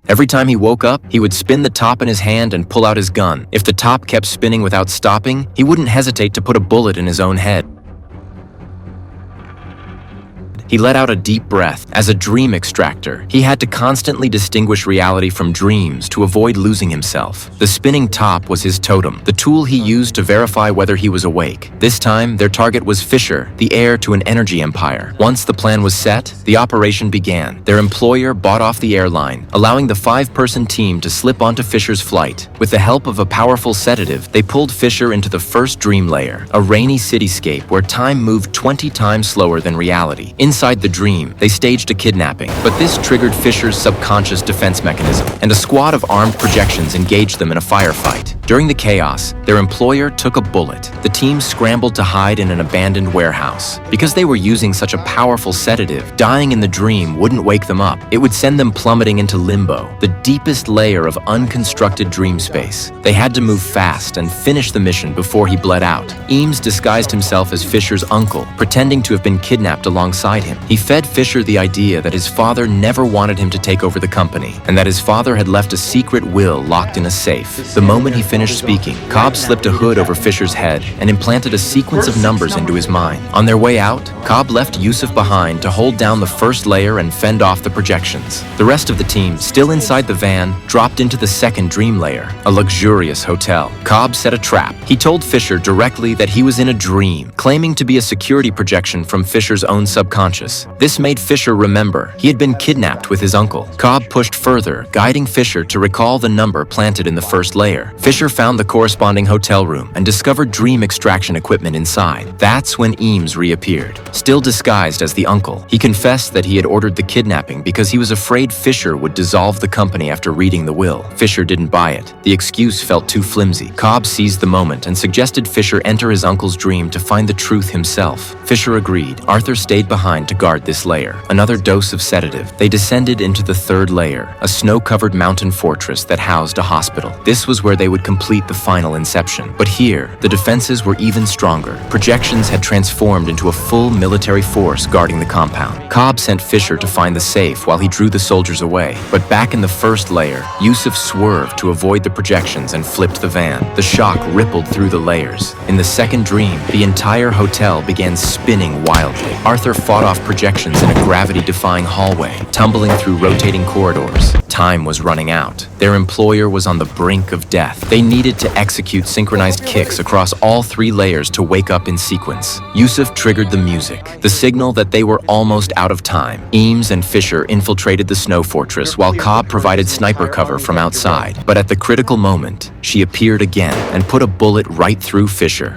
Every time he woke up, he would spin the top in his hand and pull out his gun. If the top kept spinning without stopping, he wouldn't hesitate to put a bullet in his own head. He let out a deep breath. As a dream extractor, he had to constantly distinguish reality from dreams to avoid losing himself. The spinning top was his totem, the tool he used to verify whether he was awake. This time, their target was Fisher, the heir to an energy empire. Once the plan was set, the operation began. Their employer bought off the airline, allowing the 5-person team to slip onto Fisher's flight. With the help of a powerful sedative, they pulled Fisher into the first dream layer, a rainy cityscape where time moved 20 times slower than reality. Inside the dream, they staged a kidnapping, but this triggered Fisher's subconscious defense mechanism, and a squad of armed projections engaged them in a firefight. During the chaos, their employer took a bullet. The team scrambled to hide in an abandoned warehouse. Because they were using such a powerful sedative, dying in the dream wouldn't wake them up. It would send them plummeting into limbo, the deepest layer of unconstructed dream space. They had to move fast and finish the mission before he bled out. Eames disguised himself as Fisher's uncle, pretending to have been kidnapped alongside him. He fed Fisher the idea that his father never wanted him to take over the company, and that his father had left a secret will locked in a safe. The moment he finished speaking, Cobb slipped a hood over Fisher's head and implanted a sequence of numbers into his mind. On their way out, Cobb left Yusuf behind to hold down the first layer and fend off the projections. The rest of the team, still inside the van, dropped into the second dream layer, a luxurious hotel. Cobb set a trap. He told Fisher directly that he was in a dream, claiming to be a security projection from Fisher's own subconscious. This made Fisher remember he had been kidnapped with his uncle. Cobb pushed further, guiding Fisher to recall the number planted in the first layer. Fisher found the corresponding hotel room and discovered dream extraction equipment inside. That's when Eames reappeared. Still disguised as the uncle, he confessed that he had ordered the kidnapping because he was afraid Fisher would dissolve the company after reading the will. Fisher didn't buy it. The excuse felt too flimsy. Cobb seized the moment and suggested Fisher enter his uncle's dream to find the truth himself. Fisher agreed. Arthur stayed behind to guard this layer. Another dose of sedative. They descended into the third layer, a snow-covered mountain fortress that housed a hospital. This was where they would complete the final inception. But here, the defenses were even stronger. Projections had transformed into a full military force guarding the compound. Cobb sent Fisher to find the safe while he drew the soldiers away. But back in the first layer, Yusuf swerved to avoid the projections and flipped the van. The shock rippled through the layers. In the second dream, the entire hotel began spinning wildly. Arthur fought off projections in a gravity-defying hallway, tumbling through rotating corridors. Time was running out. Their employer was on the brink of death. They needed to execute synchronized kicks across all 3 layers to wake up in sequence. Yusuf triggered the music, the signal that they were almost out of time. Eames and Fisher infiltrated the snow fortress while Cobb provided sniper cover from outside. But at the critical moment, she appeared again and put a bullet right through Fisher.